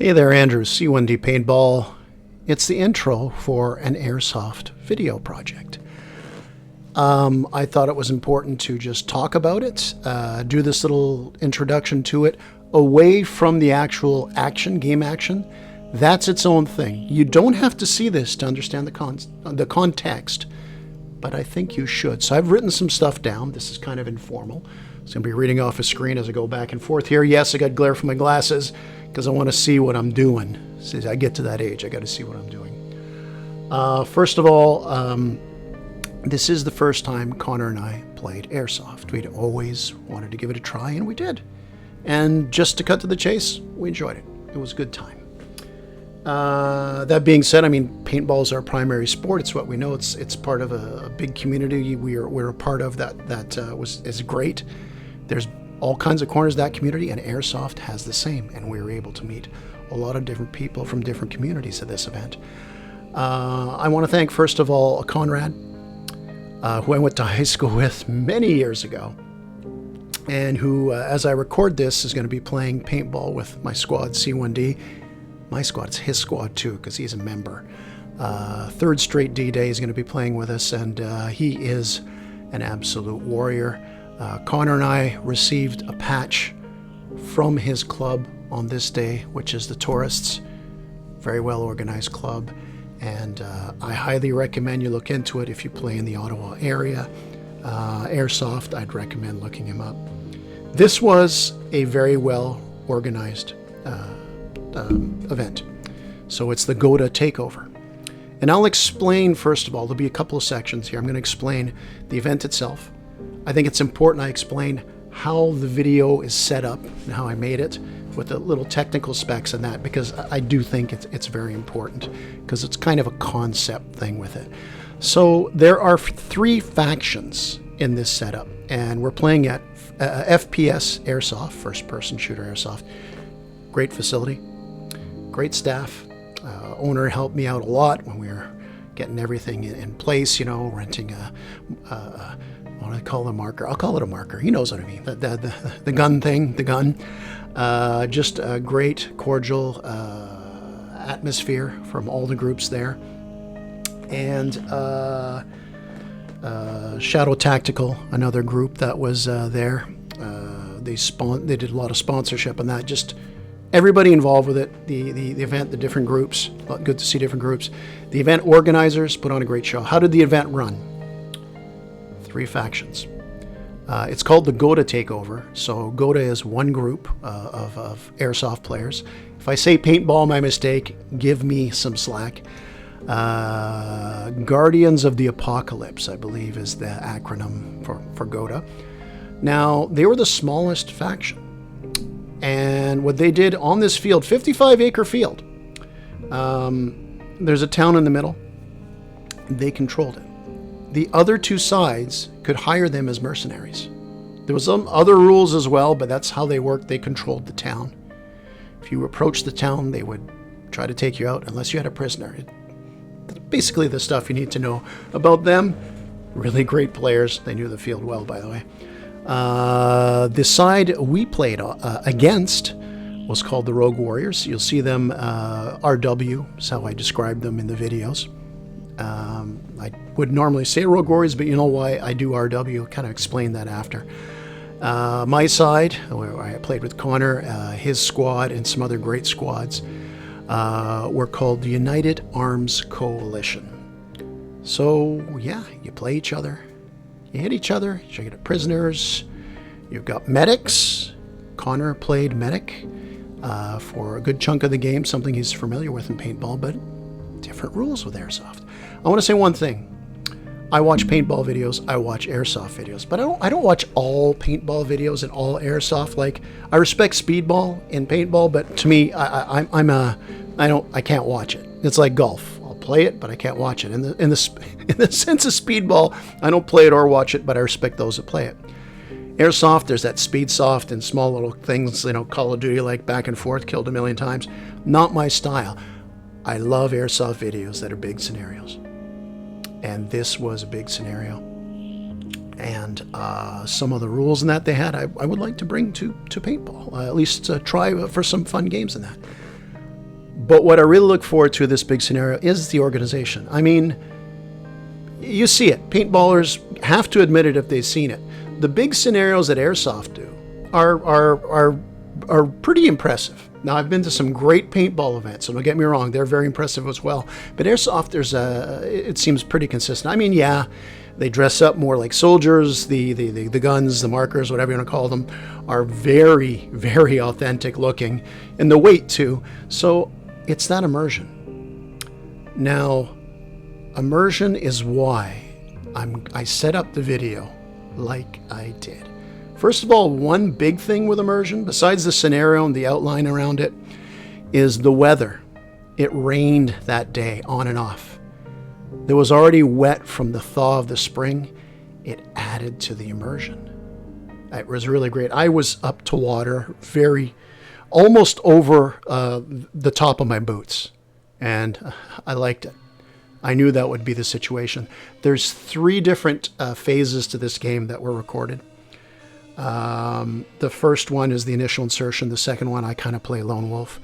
Hey there, Andrew, C1D Paintball. It's the intro for an Airsoft video project. I thought it was important to just talk about it, do this little introduction to it, away from the actual action, game action. That's its own thing. You don't have to see this to understand the context, but I think you should. So I've written some stuff down. This is kind of informal. So I'm going to be reading off a screen as I go back and forth here. Yes, I got glare from my glasses because I want to see what I'm doing. As I get to that age, I got to see what I'm doing. First of all, this is the first time Connor and I played Airsoft. We'd always wanted to give it a try, and we did. And just to cut to the chase, we enjoyed it. It was a good time. That being said, I mean, paintball is our primary sport. It's what we know. It's part of a big community we're a part of that is great. There's all kinds of corners of that community, and Airsoft has the same. And we were able to meet a lot of different people from different communities at this event. I want to thank, first of all, Conrad, who I went to high school with many years ago, and who, as I record this, is going to be playing paintball with my squad, C1D. My squad, it's his squad too, because he's a member. Third straight D-Day, he's going to be playing with us, and he is an absolute warrior. Connor and I received a patch from his club on this day, which is the Tourists. Very well organized club, and I highly recommend you look into it if you play in the Ottawa area. Airsoft, I'd recommend looking him up. This was a very well organized event. So it's the GTA Takeover. And I'll explain, first of all, there'll be a couple of sections here. I'm going to explain the event itself. I think it's important I explain how the video is set up and how I made it with the little technical specs and that, because I do think it's very important, because it's kind of a concept thing with it. So there are three factions in this setup, and we're playing at FPS Airsoft, first-person shooter Airsoft. Great facility, great staff. Owner helped me out a lot when we were getting everything in place, you know, renting what do I call the marker? I'll call it a marker. He knows what I mean. The gun thing, the gun. Just a great, cordial atmosphere from all the groups there. And Shadow Tactical, another group that was there. They did a lot of sponsorship and that. Just everybody involved with it. The event, the different groups. Good to see different groups. The event organizers put on a great show. How did the event run? Three factions. It's called the GTA Takeover. So GTA is one group of Airsoft players. If I say paintball, my mistake, give me some slack. Guardians of the Apocalypse, I believe, is the acronym for GTA. Now, they were the smallest faction. And what they did on this field, 55-acre field, there's a town in the middle. They controlled it. The other two sides could hire them as mercenaries. There was some other rules as well, but that's how they worked. They controlled the town. If you approached the town, they would try to take you out unless you had a prisoner. Basically the stuff you need to know about them. Really great players. They knew the field well, by the way. The side we played against was called the Rogue Warriors. You'll see them, RW is how I described them in the videos. I would normally say Rogue Warriors, but you know why I do RW. I'll kind of explain that after. My side, where I played with Connor, his squad, and some other great squads, were called the United Arms Coalition. So, yeah, you play each other. You hit each other. You get prisoners. You've got medics. Connor played medic for a good chunk of the game, something he's familiar with in paintball, but different rules with Airsoft. I want to say one thing. I watch paintball videos. I watch Airsoft videos, but I don't watch all paintball videos and all Airsoft. Like, I respect speedball in paintball, but to me, I can't watch it. It's like golf. I'll play it, but I can't watch it. In the sense of speedball, I don't play it or watch it, but I respect those that play it. Airsoft, there's that speed soft and small little things, you know, Call of Duty, like back and forth, killed a million times. Not my style. I love Airsoft videos that are big scenarios. And this was a big scenario. And some of the rules in that they had, I would like to bring to paintball. At least try for some fun games in that. But what I really look forward to this big scenario is the organization. I mean, you see it. Paintballers have to admit it if they've seen it. The big scenarios that Airsoft do are pretty impressive. Now, I've been to some great paintball events, so don't get me wrong, they're very impressive as well. But Airsoft, it seems pretty consistent. I mean, yeah, they dress up more like soldiers. The guns, the markers, whatever you want to call them, are very, very authentic looking. And the weight, too. So it's that immersion. Now, immersion is why I set up the video like I did. First of all, one big thing with immersion, besides the scenario and the outline around it, is the weather. It rained that day on and off. It was already wet from the thaw of the spring. It added to the immersion. It was really great. I was up to water, almost over the top of my boots, and I liked it. I knew that would be the situation. There's 3 different phases to this game that were recorded. The first one is the initial insertion. The second one, I kind of play lone wolf,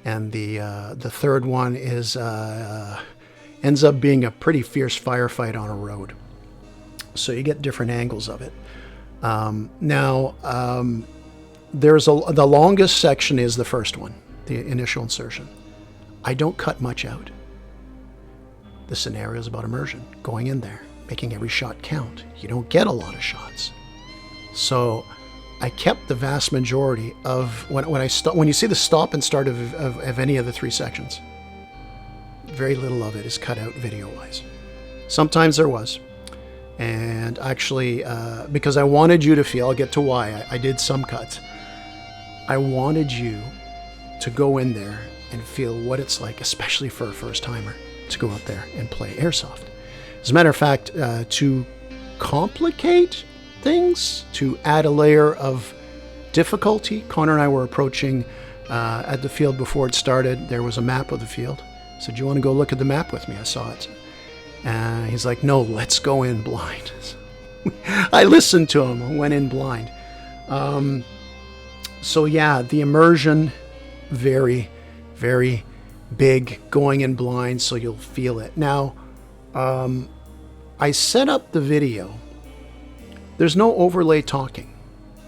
and the third one is ends up being a pretty fierce firefight on a road. So you get different angles of it. There's the longest section is the first one, the initial insertion. I don't cut much out. The scenario is about immersion, going in there, making every shot count. You don't get a lot of shots. So I kept the vast majority of when you see the stop and start of any of the 3 sections, very little of it is cut out video-wise. Sometimes there was. And actually, because I wanted you to feel, I'll get to why I did some cuts. I wanted you to go in there and feel what it's like, especially for a first-timer, to go out there and play Airsoft. As a matter of fact, to complicate things, to add a layer of difficulty, Connor and I were approaching at the field before it started. There was a map of the field. I said, "Do you want to go look at the map with me?" I saw it. He's like, "No, let's go in blind." I listened to him. I went in blind. So yeah, the immersion, very, very big, going in blind, so you'll feel it. Now, I set up the video. There's no overlay talking.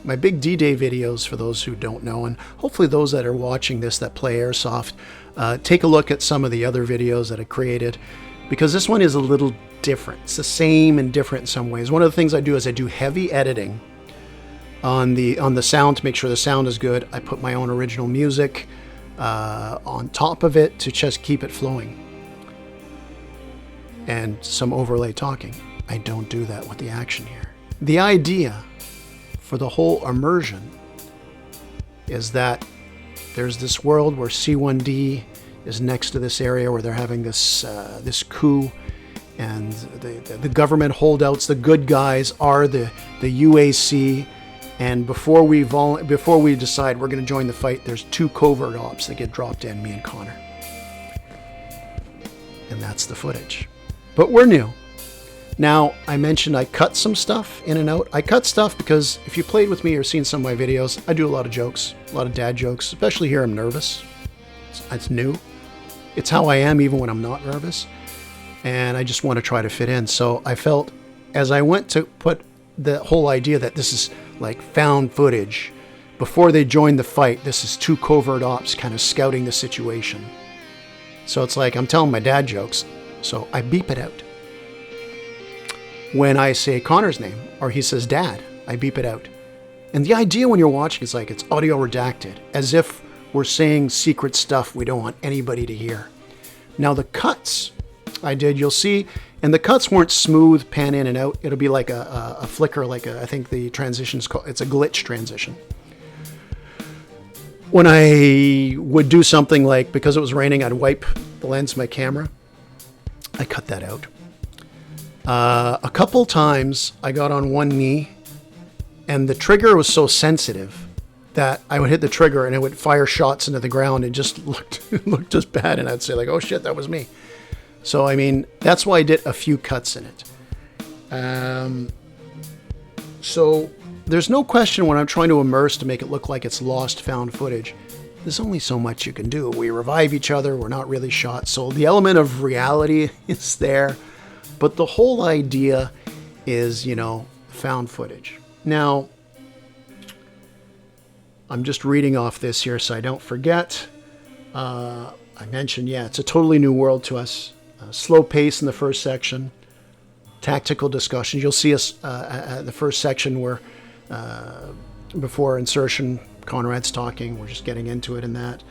My big D-Day videos, for those who don't know, and hopefully those that are watching this that play Airsoft, take a look at some of the other videos that I created, because this one is a little different. It's the same and different in some ways. One of the things I do is I do heavy editing on the sound to make sure the sound is good. I put my own original music on top of it to just keep it flowing. And some overlay talking. I don't do that with the action here. The idea for the whole immersion is that there's this world where C1D is next to this area where they're having this coup, and the government holdouts, the good guys, are the UAC. And before we decide we're going to join the fight, there's 2 covert ops that get dropped in, me and Connor. And that's the footage. But we're new. Now, I mentioned I cut some stuff in and out. I cut stuff because if you played with me or seen some of my videos, I do a lot of jokes, a lot of dad jokes, especially here I'm nervous. It's new. It's how I am even when I'm not nervous. And I just want to try to fit in. So I felt as I went to put the whole idea that this is like found footage, before they join the fight, this is 2 covert ops kind of scouting the situation. So it's like I'm telling my dad jokes, so I beep it out. When I say Connor's name, or he says dad, I beep it out. And the idea when you're watching is like it's audio redacted, as if we're saying secret stuff we don't want anybody to hear. Now the cuts I did, you'll see, and the cuts weren't smooth, pan in and out. It'll be like a flicker, I think the transition's called, it's a glitch transition. When I would do something like, because it was raining, I'd wipe the lens of my camera. I cut that out. A couple times I got on one knee, and the trigger was so sensitive that I would hit the trigger and it would fire shots into the ground and just looked just bad, and I'd say like, oh shit, that was me. So I mean, that's why I did a few cuts in it. So there's no question when I'm trying to immerse to make it look like it's lost found footage, there's only so much you can do. We revive each other. We're not really shot. So the element of reality is there. But the whole idea is, you know, found footage. Now, I'm just reading off this here so I don't forget. I mentioned, yeah, it's a totally new world to us. Slow pace in the first section. Tactical discussions. You'll see us at the first section where before insertion, Conrad's talking. We're just getting into it in that.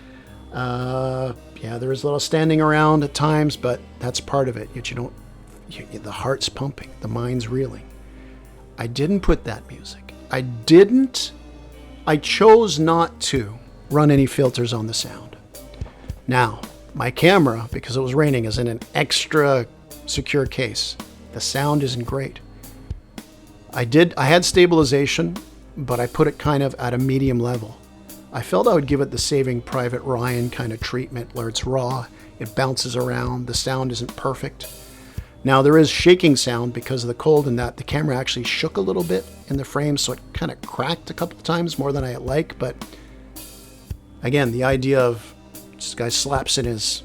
Yeah, there is a little standing around at times, but that's part of it. Yet the heart's pumping, the mind's reeling. I didn't put that music. I chose not to run any filters on the sound. Now, my camera, because it was raining, is in an extra secure case. The sound isn't great. I had stabilization, but I put it kind of at a medium level. I felt I would give it the Saving Private Ryan kind of treatment where it's raw, it bounces around, the sound isn't perfect. Now there is shaking sound because of the cold and that the camera actually shook a little bit in the frame, so it kind of cracked a couple of times more than I like. But again, the idea of this guy slaps the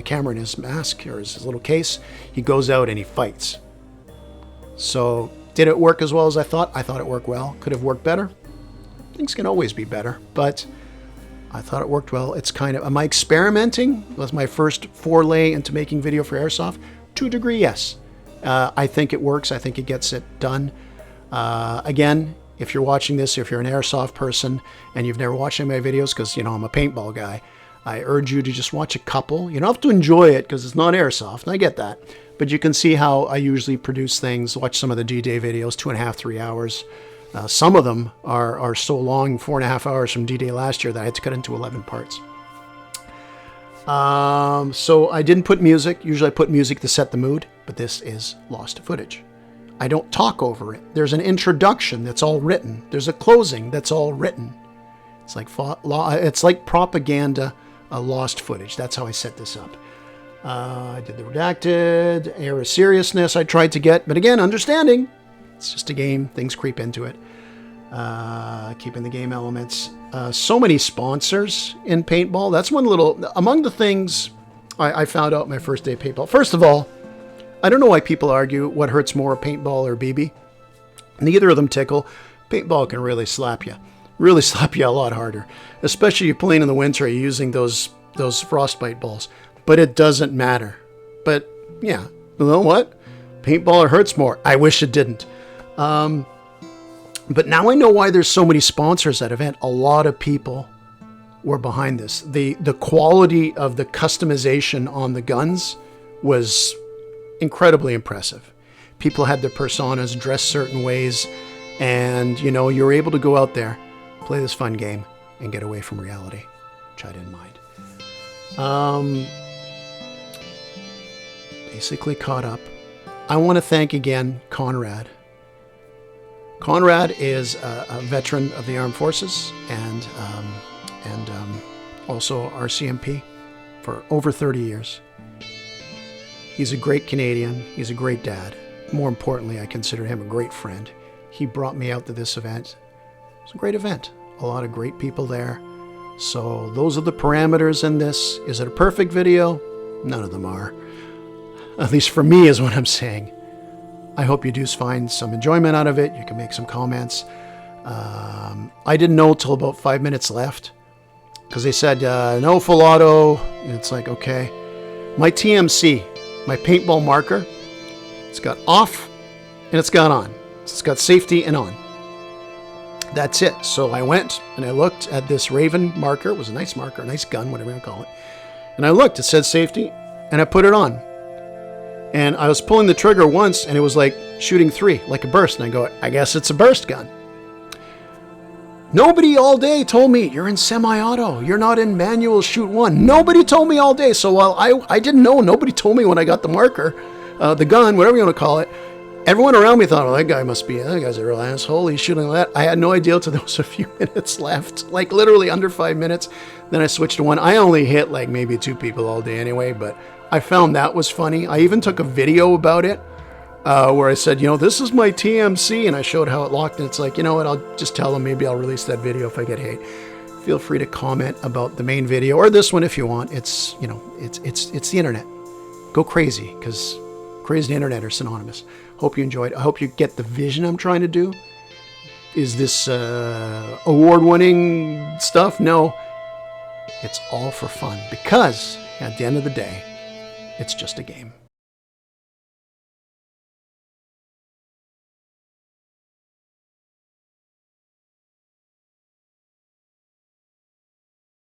camera in his mask or his little case, he goes out and he fights. So did it work as well as I thought? I thought it worked well. Could have worked better. Things can always be better, but I thought it worked well. It's kind of, am I experimenting? Was my first foray into making video for Airsoft? To a degree, yes. I think it works. I think it gets it done. Again, if you're watching this, if you're an Airsoft person and you've never watched any of my videos, because, you know, I'm a paintball guy, I urge you to just watch a couple. You don't have to enjoy it because it's not Airsoft, and I get that. But you can see how I usually produce things. Watch some of the D-Day videos, 2.5, 3 hours. Some of them are so long, 4.5 hours from D-Day last year, that I had to cut into 11 parts. So I didn't put music. Usually I put music to set the mood, but this is lost footage. I don't talk over it. There's an introduction that's all written. There's a closing that's all written. It's like propaganda, lost footage. That's how I set this up. I did the redacted, air of seriousness I tried to get, but again, understanding. It's just a game. Things creep into it. Keeping the game elements. So many sponsors in paintball. That's one little... Among the things I found out my first day of paintball. First of all, I don't know why people argue what hurts more, paintball or BB. Neither of them tickle. Paintball can really slap you. Really slap you a lot harder. Especially you're playing in the winter, you're using those frostbite balls. But it doesn't matter. But, yeah. You know what? Paintballer hurts more. I wish it didn't. But now I know why there's so many sponsors at event. A lot of people were behind this. The quality of the customization on the guns was incredibly impressive. People had their personas dressed certain ways, and you know, you're able to go out there, play this fun game, and get away from reality, which I didn't mind. Basically caught up. I want to thank again Conrad. Conrad is a veteran of the armed forces and also RCMP for over 30 years. He's a great Canadian. He's a great dad. More importantly, I consider him a great friend. He brought me out to this event. It's a great event. A lot of great people there. So those are the parameters in this. Is it a perfect video? None of them are. At least for me is what I'm saying. I hope you do find some enjoyment out of it. You can make some comments. I didn't know till about 5 minutes left because they said no full auto. And it's like, okay. My TMC, my paintball marker, it's got off and it's got on. It's got safety and on. That's it. So I went and I looked at this Raven marker. It was a nice marker, a nice gun, whatever you want to call it. And I looked, it said safety, and I put it on. And I was pulling the trigger once, and it was like shooting 3, like a burst. And I go, I guess it's a burst gun. Nobody all day told me, you're in semi-auto. You're not in manual shoot 1. Nobody told me all day. So while I didn't know, nobody told me when I got the marker, the gun, whatever you want to call it. Everyone around me thought, oh, that guy's a real asshole. He's shooting like that. I had no idea until there was a few minutes left. Like literally under 5 minutes. Then I switched to 1. I only hit like maybe 2 people all day anyway, but I found that was funny. I even took a video about it where I said, you know, this is my TMC, and I showed how it locked, and it's like, you know what, I'll just tell them maybe I'll release that video if I get hate. feel free to comment about the main video or this one if you want. It's, you know, it's the internet. Go crazy, because crazy and internet are synonymous. Hope you enjoyed. I hope you get the vision I'm trying to do. Is this award-winning stuff? No. It's all for fun, because at the end of the day, it's just a game.